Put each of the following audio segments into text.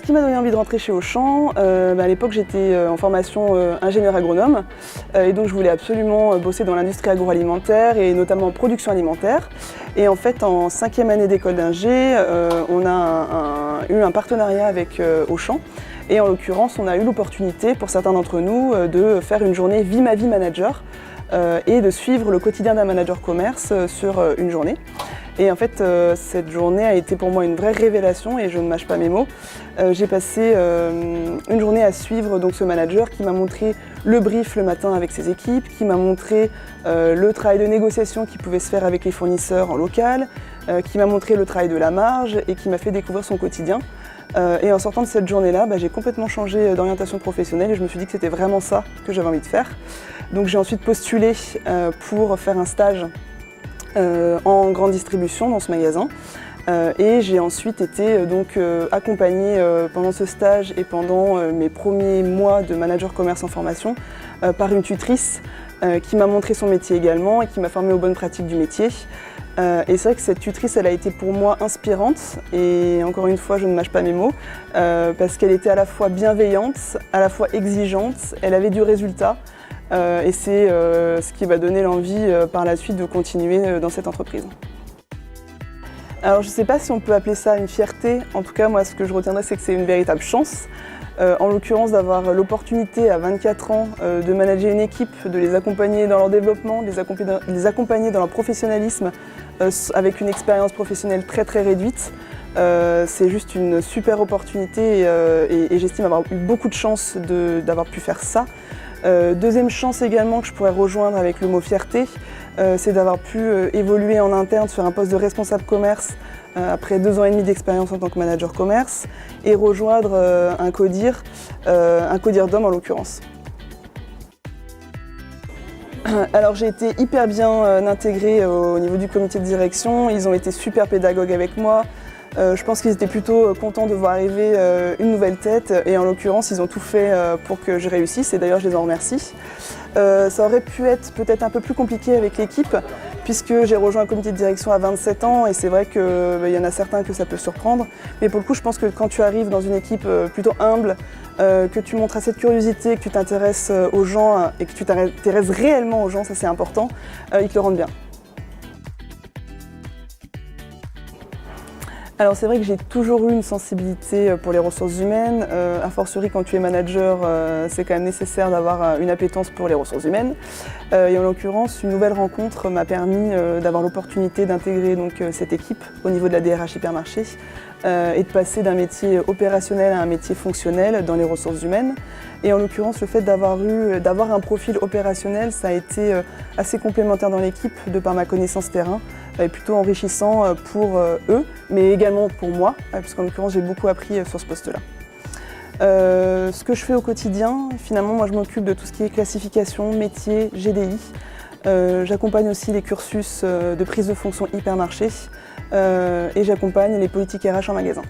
qui m'a donné envie de rentrer chez Auchan, à l'époque j'étais en formation ingénieur agronome et donc je voulais absolument bosser dans l'industrie agroalimentaire et notamment en production alimentaire. Et en fait en 5e année d'école d'ingé, on a eu un partenariat avec Auchan et en l'occurrence on a eu l'opportunité pour certains d'entre nous de faire une journée Vie ma vie manager et de suivre le quotidien d'un manager commerce sur une journée. Et en fait, cette journée a été pour moi une vraie révélation et je ne mâche pas mes mots. J'ai passé une journée à suivre donc, ce manager qui m'a montré le brief le matin avec ses équipes, qui m'a montré le travail de négociation qui pouvait se faire avec les fournisseurs en local, qui m'a montré le travail de la marge et qui m'a fait découvrir son quotidien. Et en sortant de cette journée-là, j'ai complètement changé d'orientation professionnelle et je me suis dit que c'était vraiment ça que j'avais envie de faire. Donc j'ai ensuite postulé pour faire un stage en grande distribution dans ce magasin et j'ai ensuite été accompagnée pendant ce stage et pendant mes premiers mois de manager commerce en formation par une tutrice qui m'a montré son métier également et qui m'a formée aux bonnes pratiques du métier. Et c'est vrai que cette tutrice, elle a été pour moi inspirante et encore une fois, je ne mâche pas mes mots parce qu'elle était à la fois bienveillante, à la fois exigeante, elle avait du résultat. Et c'est ce qui va donner l'envie par la suite de continuer dans cette entreprise. Alors je ne sais pas si on peut appeler ça une fierté, en tout cas moi ce que je retiendrai c'est que c'est une véritable chance. En l'occurrence d'avoir l'opportunité à 24 ans de manager une équipe, de les accompagner dans leur développement, de les accompagner dans leur professionnalisme avec une expérience professionnelle très réduite. C'est juste une super opportunité et j'estime avoir eu beaucoup de chance d'avoir pu faire ça. Deuxième chance également que je pourrais rejoindre avec le mot fierté, c'est d'avoir pu évoluer en interne sur un poste de responsable commerce après 2 ans et demi d'expérience en tant que manager commerce et rejoindre un codir d'hommes en l'occurrence. Alors j'ai été hyper bien intégrée au niveau du comité de direction, ils ont été super pédagogues avec moi. Je pense qu'ils étaient plutôt contents de voir arriver une nouvelle tête et en l'occurrence ils ont tout fait pour que je réussisse et d'ailleurs je les en remercie. Ça aurait pu être peut-être un peu plus compliqué avec l'équipe puisque j'ai rejoint un comité de direction à 27 ans et c'est vrai qu'il y en a certains que ça peut surprendre. Mais pour le coup je pense que quand tu arrives dans une équipe plutôt humble, que tu montres assez de curiosité, que tu t'intéresses aux gens et que tu t'intéresses réellement aux gens, ça c'est important, ils te le rendent bien. Alors c'est vrai que j'ai toujours eu une sensibilité pour les ressources humaines, a fortiori quand tu es manager, c'est quand même nécessaire d'avoir une appétence pour les ressources humaines. Et en l'occurrence, une nouvelle rencontre m'a permis d'avoir l'opportunité d'intégrer donc cette équipe au niveau de la DRH Hypermarché et de passer d'un métier opérationnel à un métier fonctionnel dans les ressources humaines. Et en l'occurrence, le fait d'avoir un profil opérationnel, ça a été assez complémentaire dans l'équipe de par ma connaissance terrain, et plutôt enrichissant pour eux, mais également pour moi, puisqu'en l'occurrence j'ai beaucoup appris sur ce poste-là. Ce que je fais au quotidien, finalement, moi je m'occupe de tout ce qui est classification, métier, GDI. J'accompagne aussi les cursus de prise de fonction hypermarché et j'accompagne les politiques RH en magasin.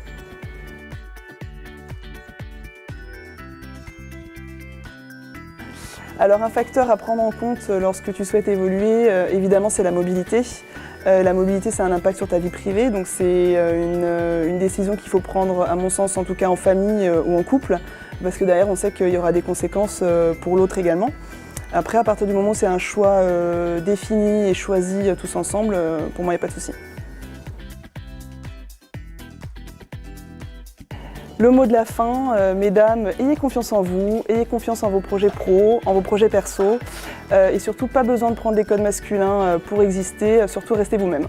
Alors un facteur à prendre en compte lorsque tu souhaites évoluer, évidemment c'est la mobilité. La mobilité, c'est un impact sur ta vie privée, donc c'est une décision qu'il faut prendre, à mon sens, en tout cas en famille ou en couple, parce que derrière, on sait qu'il y aura des conséquences pour l'autre également. Après, à partir du moment où c'est un choix défini et choisi tous ensemble, pour moi, il n'y a pas de souci. Le mot de la fin, mesdames, ayez confiance en vous, ayez confiance en vos projets pro, en vos projets perso et surtout pas besoin de prendre des codes masculins pour exister, surtout restez vous-même.